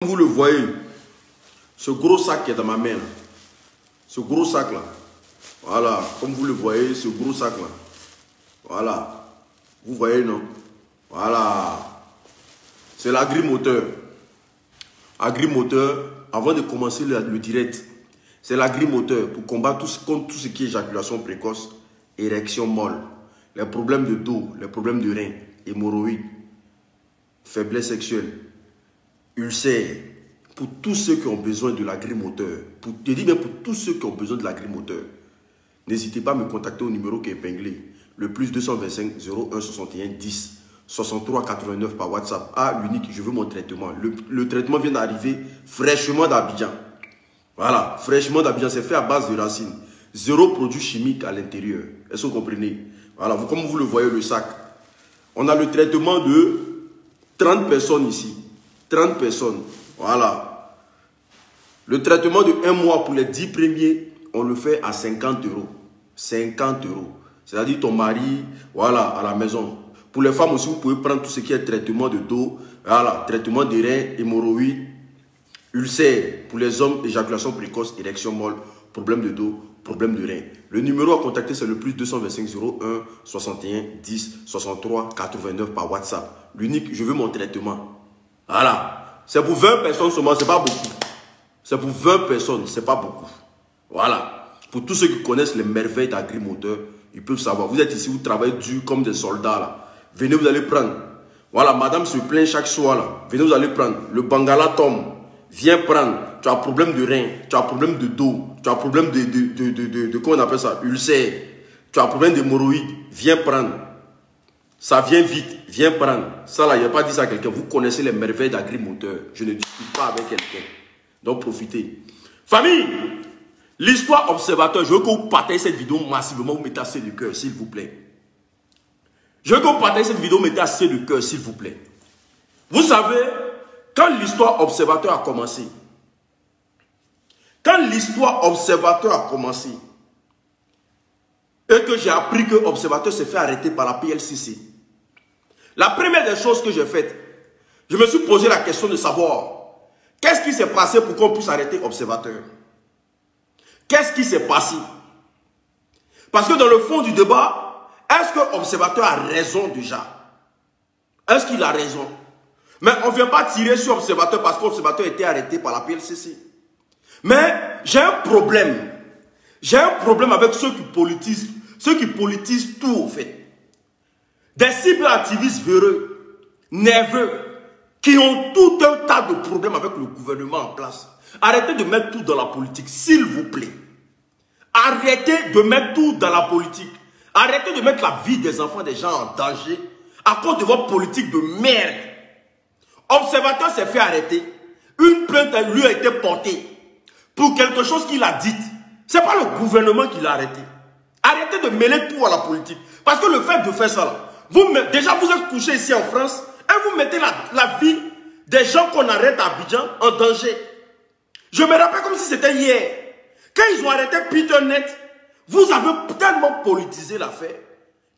Vous le voyez, ce gros sac qui est dans ma main, là, ce gros sac là, voilà, comme vous le voyez, ce gros sac là, voilà, vous voyez non, voilà, c'est l'agri-moteur. Agri-moteur, avant de commencer le direct, c'est l'agri-moteur pour combattre contre tout ce qui est éjaculation précoce, érection molle, les problèmes de dos, les problèmes de rein, hémorroïdes, faiblesse sexuelle, ulcère, pour tous ceux qui ont besoin de l'agri-moteur, je dis bien pour tous ceux qui ont besoin de l'agri-moteur, n'hésitez pas à me contacter au numéro qui est épinglé, le plus 225 01 61 10 63 89 par WhatsApp. Ah, l'unique, je veux mon traitement. Le traitement vient d'arriver fraîchement d'Abidjan. Voilà, fraîchement d'Abidjan, c'est fait à base de racines. Zéro produit chimique à l'intérieur. Est-ce que vous comprenez? Voilà, comme vous le voyez, le sac. On a le traitement de 30 personnes ici. 30 personnes. Voilà. Le traitement de 1 mois pour les 10 premiers, on le fait à 50 €. 50 €. C'est-à-dire ton mari, voilà, à la maison. Pour les femmes aussi, vous pouvez prendre tout ce qui est traitement de dos, voilà, traitement des reins, hémorroïdes, ulcères. Pour les hommes, éjaculation précoce, érection molle, problème de dos, problème de reins. Le numéro à contacter, c'est le plus 225 01 61 10 63 89 par WhatsApp. L'unique, je veux mon traitement. Voilà. C'est pour 20 personnes seulement, c'est pas beaucoup. C'est pour 20 personnes, c'est pas beaucoup. Voilà. Pour tous ceux qui connaissent les merveilles d'agri-moteur, ils peuvent savoir. Vous êtes ici, vous travaillez dur comme des soldats là. Venez, vous allez prendre. Voilà, madame se plaint chaque soir là. Venez, vous allez prendre. Le Bangala tombe. Viens prendre. Tu as un problème de rein, tu as un problème de dos, tu as un problème de comment on appelle ça, ulcère. Tu as un problème d'hémorroïdes. Viens prendre. Ça vient vite. Viens prendre. Ça là, il n'y a pas dit ça à quelqu'un. Vous connaissez les merveilles d'agri-moteur. Je ne discute pas avec quelqu'un. Donc profitez. Famille, l'histoire observateur, je veux que vous partagez cette vidéo massivement, vous mettez assez de cœur, s'il vous plaît. Je veux que vous partagez cette vidéo, mettez assez de cœur, s'il vous plaît. Vous savez, quand l'histoire observateur a commencé, et que j'ai appris que l'observateur s'est fait arrêter par la PLCC, la première des choses que j'ai faites, je me suis posé la question de savoir qu'est-ce qui s'est passé pour qu'on puisse arrêter l'observateur. Qu'est-ce qui s'est passé? Parce que dans le fond du débat, est-ce que l'observateur a raison déjà? Est-ce qu'il a raison? Mais on ne vient pas tirer sur l'observateur parce que l'observateur a été arrêté par la PLCC. Mais j'ai un problème. J'ai un problème avec ceux qui politisent tout au fait. Des cyberactivistes véreux, nerveux, qui ont tout un tas de problèmes avec le gouvernement en place. Arrêtez de mettre tout dans la politique, s'il vous plaît. Arrêtez de mettre tout dans la politique. Arrêtez de mettre la vie des enfants des gens en danger à cause de votre politique de merde. Observateur s'est fait arrêter. Une plainte lui a été portée pour quelque chose qu'il a dit. Ce n'est pas le gouvernement qui l'a arrêté. Arrêtez de mêler tout à la politique. Parce que le fait de faire ça, là, déjà vous êtes couché ici en France et vous mettez la vie des gens qu'on arrête à Abidjan en danger. Je me rappelle comme si c'était hier. Quand ils ont arrêté Peter Net, vous avez tellement politisé l'affaire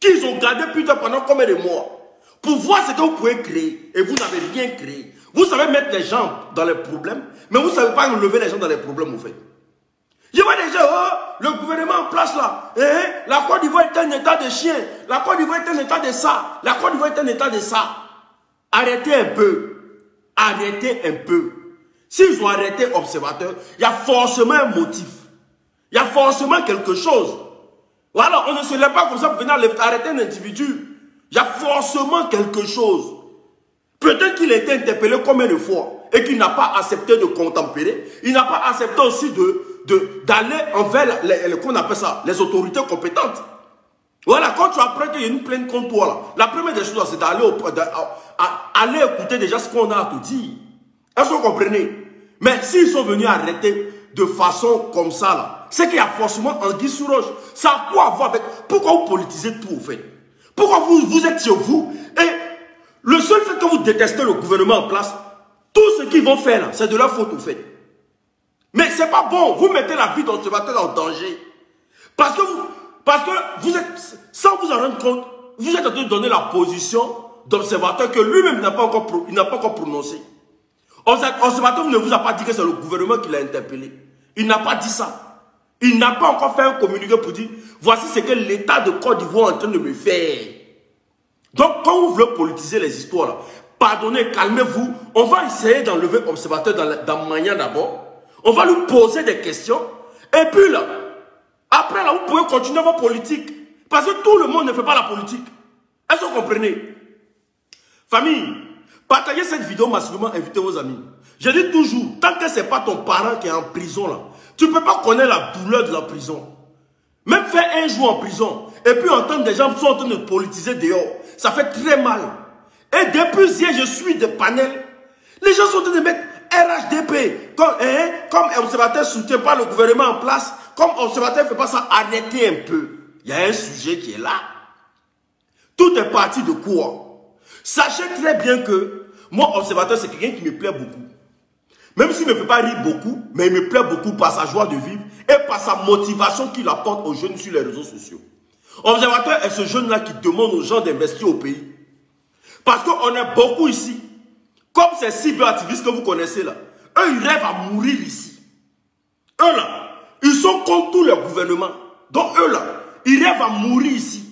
qu'ils ont gardé Peter pendant combien de mois pour voir ce que vous pouvez créer. Et vous n'avez rien créé. Vous savez mettre les gens dans les problèmes, mais vous ne savez pas enlever les gens dans les problèmes, en fait. Je vois déjà, oh, le gouvernement en place là, la Côte d'Ivoire est un état de chien, la Côte d'Ivoire est un état de ça, la Côte d'Ivoire est un état de ça. Arrêtez un peu. Arrêtez un peu. S'ils ont arrêté l'observateur, il y a forcément un motif. Il y a forcément quelque chose. Voilà, on ne se lève pas comme ça pour venir arrêter un individu. Il y a forcément quelque chose. Peut-être qu'il a été interpellé combien de fois et qu'il n'a pas accepté de contempérer. Il n'a pas accepté aussi d'aller envers qu'on appelle ça, les autorités compétentes. Voilà, quand tu apprends qu'il y a une plainte contre toi, là, la première des choses, c'est d'aller écouter déjà ce qu'on a à te dire. Est-ce que vous comprenez? Mais s'ils sont venus arrêter de façon comme ça, là, c'est qu'il y a forcément anguille sous roche. Ça a quoi à voir avec... Pourquoi vous politisez tout, au fait? Pourquoi vous êtes chez vous? Et le seul fait que vous détestez le gouvernement en place, tout ce qu'ils vont faire, là, c'est de leur faute, au fait. Mais c'est pas bon. Vous mettez la vie d'observateur en danger. Parce que vous êtes, sans vous en rendre compte, vous êtes en train de donner la position d'observateur que lui-même n'a pas encore prononcée. Observateur ne vous a pas dit que c'est le gouvernement qui l'a interpellé. Il n'a pas dit ça. Il n'a pas encore fait un communiqué pour dire voici ce que l'État de Côte d'Ivoire est en train de me faire. Donc, quand vous voulez politiser les histoires, là, pardonnez, calmez-vous. On va essayer d'enlever l'observateur dans Magnan d'abord. On va lui poser des questions. Et puis là, après là, vous pouvez continuer vos politiques. Parce que tout le monde ne fait pas la politique. Est-ce que vous comprenez? Famille, partagez cette vidéo massivement, invitez vos amis. Je dis toujours, tant que ce n'est pas ton parent qui est en prison là, tu ne peux pas connaître la douleur de la prison. Même faire un jour en prison, et puis entendre des gens sont en train de politiser dehors, ça fait très mal. Et depuis hier, je suis des panels, les gens sont en train de mettre RHDP, comme observateur soutien pas le gouvernement en place, comme observateur ne fait pas ça, arrêtez un peu. Il y a un sujet qui est là. Tout est parti de quoi? Sachez très bien que moi, observateur, c'est quelqu'un qui me plaît beaucoup. Même s'il ne me fait pas rire beaucoup, mais il me plaît beaucoup par sa joie de vivre et par sa motivation qu'il apporte aux jeunes sur les réseaux sociaux. Observateur est ce jeune-là qui demande aux gens d'investir au pays. Parce qu'on est beaucoup ici. Comme ces cyberactivistes que vous connaissez là. Eux, ils rêvent à mourir ici. Eux là, ils sont contre tous les gouvernements. Donc eux là, ils rêvent à mourir ici.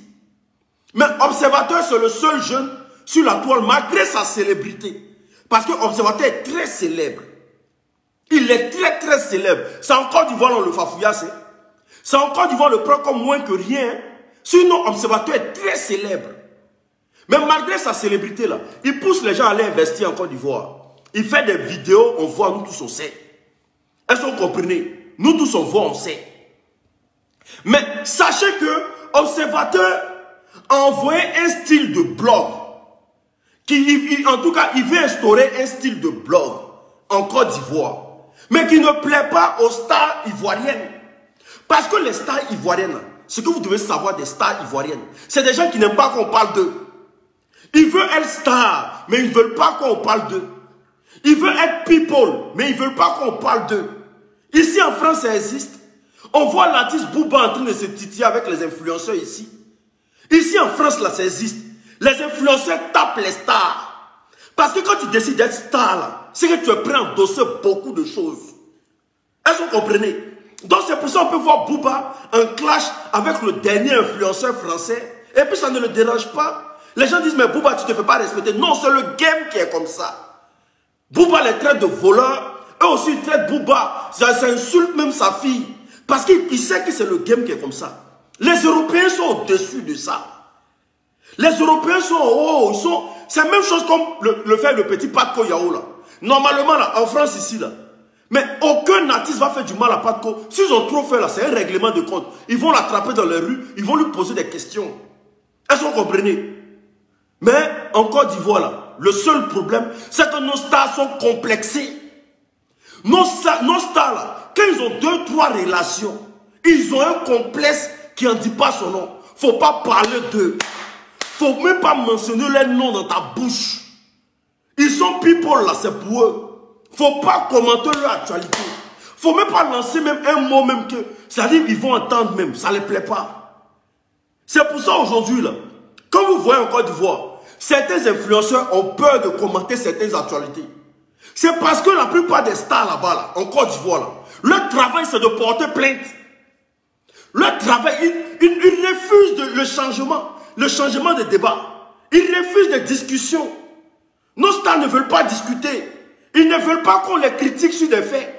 Mais observateur, c'est le seul jeune sur la toile, malgré sa célébrité. Parce que observateur est très célèbre. Il est très très célèbre. C'est en Côte d'Ivoire, on le fafouillasse. C'est en Côte d'Ivoire, on le prend comme moins que rien. Sinon, observateur est très célèbre. Mais malgré sa célébrité là, il pousse les gens à aller investir en Côte d'Ivoire. Il fait des vidéos, on voit, nous tous on sait. Est-ce que vous comprenez? Nous tous on voit, on sait. Mais sachez que observateur a envoyé un style de blog. En tout cas, il veut instaurer un style de blog en Côte d'Ivoire. Mais qui ne plaît pas aux stars ivoiriennes. Parce que les stars ivoiriennes, ce que vous devez savoir des stars ivoiriennes, c'est des gens qui n'aiment pas qu'on parle d'eux. Ils veulent être stars, mais ils ne veulent pas qu'on parle d'eux. Ils veulent être people, mais ils ne veulent pas qu'on parle d'eux. Ici en France, ça existe. On voit l'artiste Booba en train de se titiller avec les influenceurs ici. Ici en France, là, ça existe. Les influenceurs tapent les stars. Parce que quand tu décides d'être star, là, c'est que tu es prêt à endosser beaucoup de choses. Est-ce que vous comprenez? Donc c'est pour ça qu'on peut voir Booba en clash avec le dernier influenceur français. Et puis ça ne le dérange pas. Les gens disent, mais Booba, tu ne te fais pas respecter. Non, c'est le game qui est comme ça. Booba les traite de voleurs. Eux aussi, ils traitent Booba. Ça insulte même sa fille. Parce qu'il sait que c'est le game qui est comme ça. Les Européens sont au-dessus de ça. Les Européens sont en haut. C'est la même chose comme le fait le petit Patko Yao là. Normalement, là, en France, ici, là. Mais aucun artiste va faire du mal à Patko. S'ils ont trop fait là, c'est un règlement de compte. Ils vont l'attraper dans les rues, ils vont lui poser des questions. Est-ce que vous comprenez? Mais en Côte d'Ivoire, là, le seul problème, c'est que nos stars sont complexées. Nos stars, là, quand ils ont 2-3 relations, ils ont un complexe qui n'en dit pas son nom. Faut pas parler d'eux. Faut même pas mentionner leur nom dans ta bouche. Ils sont people là, c'est pour eux. Faut pas commenter leur actualité. Faut même pas lancer même un mot même que, c'est-à-dire ils vont entendre même, ça les plaît pas. C'est pour ça aujourd'hui là, quand vous voyez en Côte d'Ivoire, certains influenceurs ont peur de commenter certaines actualités. C'est parce que la plupart des stars là-bas, là, en Côte d'Ivoire, là, leur travail c'est de porter plainte. Leur travail, ils refusent le changement des débats. Ils refusent des discussions. Nos stars ne veulent pas discuter. Ils ne veulent pas qu'on les critique sur des faits.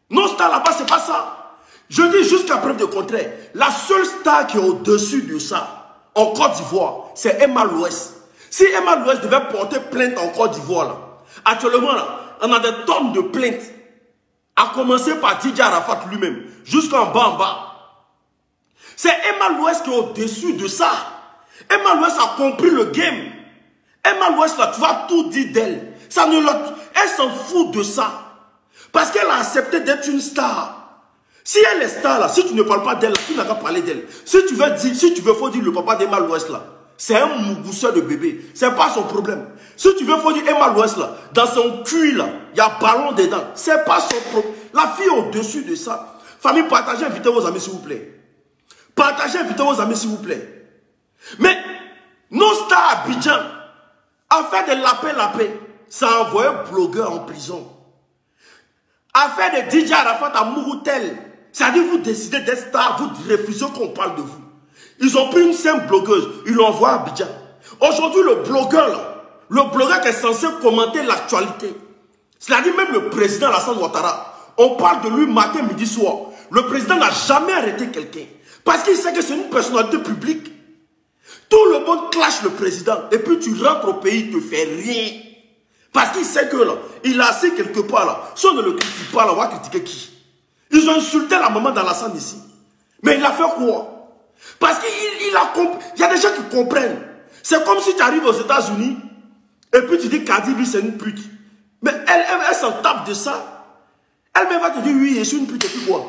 Nos stars là-bas, c'est pas ça. Je dis jusqu'à preuve de contraire, la seule star qui est au-dessus de ça, en Côte d'Ivoire, c'est Emma Louest. Si Emma Louest devait porter plainte en Côte d'Ivoire, là, actuellement, là, on a des tonnes de plaintes. À commencer par DJ Arafat lui-même, jusqu'en bas. C'est Emma Louest qui est au-dessus de ça. Emma Louest a compris le game. Emma Louest, là, tu vas tout dire d'elle. Elle s'en fout de ça. Parce qu'elle a accepté d'être une star. Si elle est star, là, si tu ne parles pas d'elle, tu n'as qu'à parler d'elle. Si tu veux, faut dire le papa d'Emma Louest, là. C'est un mougousseur de bébé. C'est pas son problème. Si tu veux, faut dire Emma Louest, là. Dans son cul, là, il y a ballon dedans. C'est pas son problème. La fille est au-dessus de ça. Famille, partagez, invitez vos amis, s'il vous plaît. Partagez, invitez vos amis, s'il vous plaît. Mais, nos stars à Abidjan, a fait des lapins. ça a envoyé un blogueur en prison. Affaire de DJ Arafat à Mouroutel. C'est-à-dire, vous décidez d'être star, vous refusez qu'on parle de vous. Ils ont pris une simple blogueuse, ils l'ont envoyé à Abidjan. Aujourd'hui, le blogueur qui est censé commenter l'actualité, c'est-à-dire même le président Alassane Ouattara, on parle de lui matin, midi, soir. Le président n'a jamais arrêté quelqu'un. Parce qu'il sait que c'est une personnalité publique. Tout le monde clash le président. Et puis tu rentres au pays, il ne te fait rien. Parce qu'il sait que là, il a assis quelque part là. Si on ne le critique pas, là, on va critiquer qui? Ils ont insulté la maman d'Alassane ici. Mais il a fait quoi? Parce qu'il a compris. Il y a des gens qui comprennent. C'est comme si tu arrives aux États-Unis et puis tu dis Cardi B c'est une pute. Mais elle s'en tape de ça. Elle-même va te dire oui, je suis une pute et puis quoi?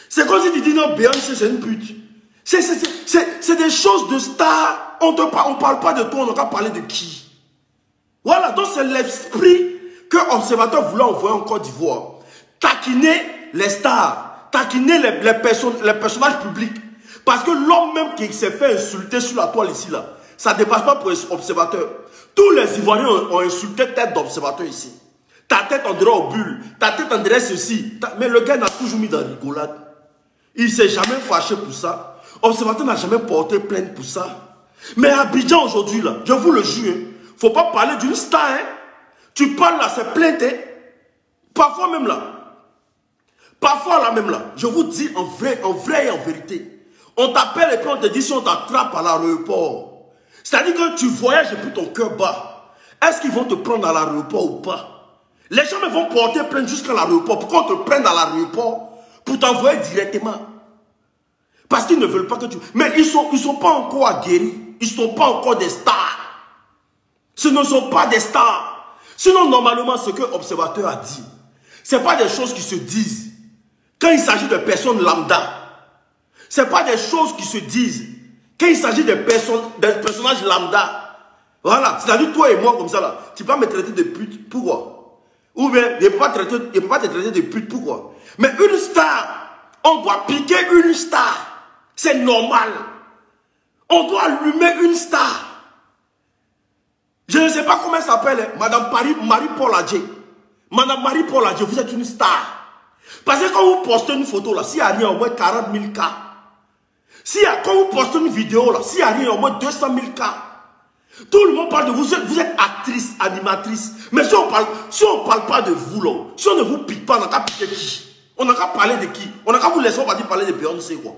C'est comme si tu dis non, Beyoncé c'est une pute. C'est des choses de star. On ne parle pas de toi, on n'a qu'à parler de qui? Voilà, donc c'est l'esprit que l'Observateur voulait envoyer en Côte d'Ivoire. Taquiner les stars, taquiner les personnages publics. Parce que l'homme même qui s'est fait insulter sur la toile ici, là, ça ne dépasse pas pour l'Observateur. Tous les Ivoiriens ont insulté tête d'Observateur ici. Ta tête on dirait au bulle, ta tête on dirait ceci. Mais le gars n'a toujours mis dans la rigolade. Il ne s'est jamais fâché pour ça. Observateur n'a jamais porté plainte pour ça. Mais à Abidjan aujourd'hui, là, je vous le jure, il ne faut pas parler d'une star. Hein. Tu parles là, c'est plainte. Hein. Parfois même là. Parfois là même là. Je vous dis en vrai et en vérité. On t'appelle et puis on te dit si on t'attrape à l'aéroport. C'est-à-dire que tu voyages et puis ton cœur bat. Est-ce qu'ils vont te prendre à l'aéroport ou pas? Les gens vont porter plainte jusqu'à l'aéroport. Pourquoi on te prenne à l'aéroport? Pour t'envoyer directement. Parce qu'ils ne veulent pas que tu... Mais ils sont pas encore aguerris. Ils ne sont pas encore des stars. Ce ne sont pas des stars. Sinon, normalement, ce que l'Observateur a dit, ce n'est pas des choses qui se disent. Quand il s'agit de personnes lambda, ce n'est pas des choses qui se disent. Quand il s'agit de personnages lambda, voilà. C'est-à-dire toi et moi comme ça, là, tu peux pas me traiter de pute. Pourquoi? Ou bien, il ne peut pas te traiter de pute. Pourquoi? Mais une star, on doit piquer une star. C'est normal. On doit allumer une star. Je ne sais pas comment elle s'appelle, Madame Marie-Paul Adjé. Madame Marie-Paul Adjé, vous êtes une star. Parce que quand vous postez une photo, là, s'il n'y a rien, au moins 40 000 cas. Quand vous postez une vidéo, là, s'il n'y a rien, au moins 200 000 cas. Tout le monde parle de vous. Vous êtes actrice, animatrice. Mais si on parle pas de vous, là, si on ne vous pique pas, on n'a qu'à piquer qui? On n'a qu'à parler de qui? On n'a qu'à vous laisser, on va dire parler de Beyoncé, quoi.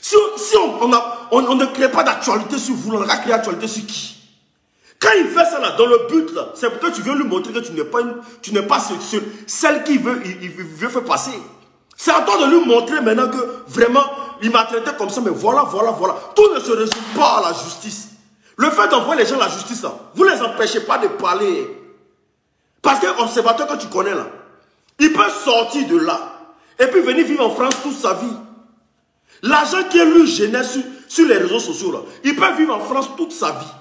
Si on ne crée pas d'actualité sur vous, on n'a qu'à créer d'actualité sur qui? Quand il fait ça là, dans le but là, c'est parce que tu veux lui montrer que tu n'es pas celle qu'il veut faire passer. C'est à toi de lui montrer maintenant que vraiment, il m'a traité comme ça, mais voilà. Tout ne se résume pas à la justice. Le fait d'envoyer les gens à la justice là, vous ne les empêchez pas de parler. Parce qu'un observateur que tu connais là, il peut sortir de là et puis venir vivre en France toute sa vie. L'argent qui est lui gêné sur les réseaux sociaux là, il peut vivre en France toute sa vie.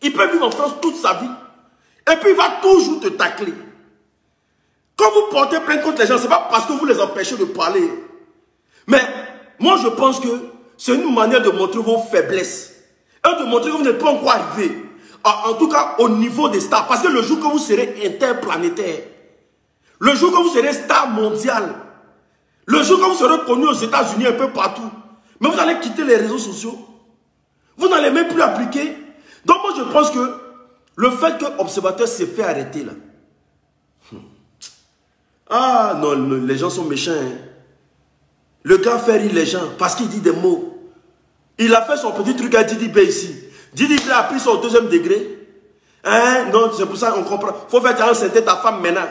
Il peut vivre en France toute sa vie. Et puis il va toujours te tacler. Quand vous portez plainte contre les gens, ce n'est pas parce que vous les empêchez de parler. Mais moi je pense que c'est une manière de montrer vos faiblesses. Et de montrer que vous n'êtes pas encore arrivé. En tout cas au niveau des stars. Parce que le jour que vous serez interplanétaire, le jour que vous serez star mondial, le jour que vous serez connu aux États-Unis un peu partout, mais vous allez quitter les réseaux sociaux. Vous n'allez même plus appliquer. Donc moi je pense que le fait que l'Observateur s'est fait arrêter là. Ah non, les gens sont méchants. Hein. Le gars fait rire les gens parce qu'il dit des mots. Il a fait son petit truc à Didi B ici. Didi B a pris son 2e degré. Hein? Non, c'est pour ça qu'on comprend. Il faut faire enceinter ta femme maintenant.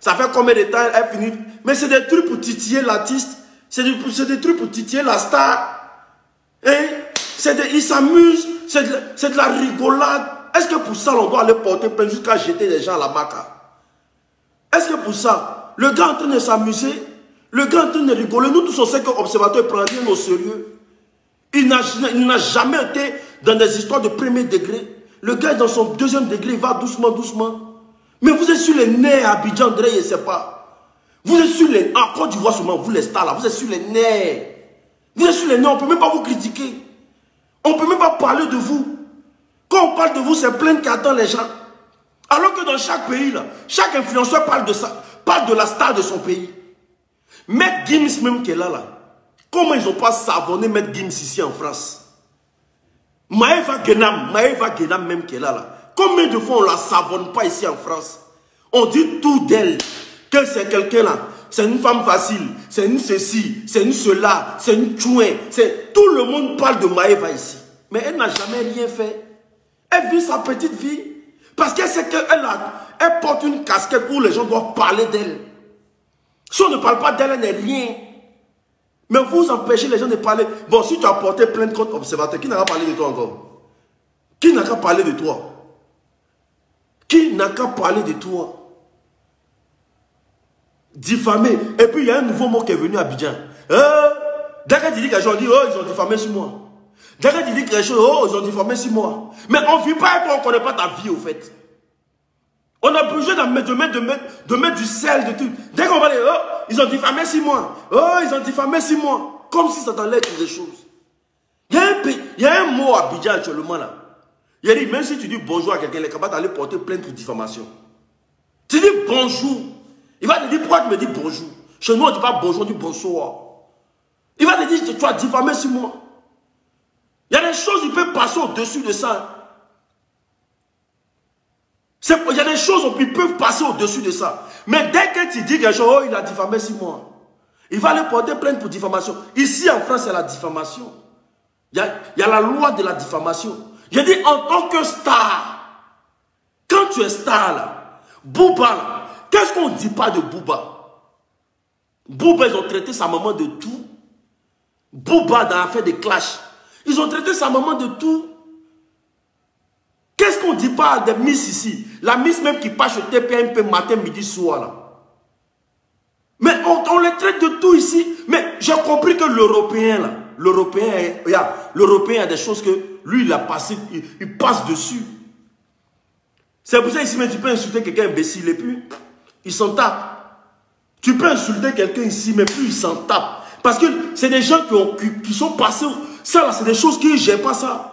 Ça fait combien de temps elle finit? Mais c'est des trucs pour titiller l'artiste. C'est des trucs pour titiller la star. Hein? Ils s'amusent. C'est de la rigolade. Est-ce que pour ça, on doit aller porter plainte jusqu'à jeter les gens à la maca? Est-ce que pour ça, le gars est en train de s'amuser, le gars est en train de rigoler, nous tous on sait que l'Observateur prend rien au sérieux. Il n'a jamais été dans des histoires de 1er degré. Le gars est dans son 2e degré, il va doucement. Mais vous êtes sur les nerfs à Abidjan, André, je ne sais pas. Vous êtes sur les... En Côte d'Ivoire seulement, vous les stars là, vous êtes sur les nerfs. Vous êtes sur les nerfs, on ne peut même pas vous critiquer. On ne peut même pas parler de vous. Quand on parle de vous, c'est plainte qui attend les gens. Alors que dans chaque pays, là, chaque influenceur parle de la star de son pays. Maître Gims même qui est là, comment ils n'ont pas savonné Maître Gims ici en France? Maëva Genam même qui est là. Combien de fois on ne la savonne pas ici en France? On dit tout d'elle, que c'est quelqu'un là, c'est une femme facile, c'est une ceci, c'est une cela, c'est une chouin. Tout le monde parle de Maëva ici. Mais elle n'a jamais rien fait. Elle vit sa petite vie. Parce qu'elle sait qu'elle porte une casquette où les gens doivent parler d'elle. Si on ne parle pas d'elle, elle n'est rien. Mais vous empêchez les gens de parler. Bon, si tu as porté plainte contre Observateur, qui n'a qu'à parler de toi encore? Qui n'a qu'à parler de toi? Qui n'a qu'à parler de toi? Diffamer. Et puis il y a un nouveau mot qui est venu à Abidjan. Dès que tu dis quelque chose, on dit, oh, ils ont diffamé sur moi. Dès que tu dis quelque chose, oh, ils ont diffamé sur moi. Mais on ne vit pas et on ne connaît pas ta vie, au fait. On a besoin de mettre du sel, de tout. Dès qu'on va dire, oh, ils ont diffamé sur moi. Oh, ils ont diffamé sur moi. Comme si ça t'enlève des choses. Il y a un mot à Abidjan actuellement là. Il a dit, même si tu dis bonjour à quelqu'un, il est capable d'aller porter plainte pour diffamation. Tu dis bonjour. Il va te dire, pourquoi tu me dis bonjour? Chez nous, on ne dit pas bonjour, on dit bonsoir. Il va te dire, tu as diffamé sur moi. Il y a des choses, il peut passer au-dessus de ça. Il y a des choses qui peuvent passer au-dessus de ça. Mais dès que tu dis quelque chose, oh, il a diffamé sur moi. Il va aller porter plainte pour diffamation. Ici, en France, il y a la diffamation. Il y a la loi de la diffamation. Je dis, en tant que star, quand tu es star, là, Booba, là, qu'est-ce qu'on ne dit pas de Booba? Booba, ils ont traité sa maman de tout. Booba, dans l'affaire des clashs, ils ont traité sa maman de tout. Qu'est-ce qu'on ne dit pas des Miss ici? La Miss même qui passe au TPMP matin, midi, soir, là. Mais on les traite de tout ici. Mais j'ai compris que l'Européen, là, l'Européen a des choses que lui, il a passé, il passe dessus. C'est pour ça ici, mais tu peux insulter quelqu'un imbécile et puis, il s'en tape. Tu peux insulter quelqu'un ici, mais puis il s'en tape. Parce que c'est des gens qui sont passés. Ça, là, c'est des choses qui ne gèrent pas ça.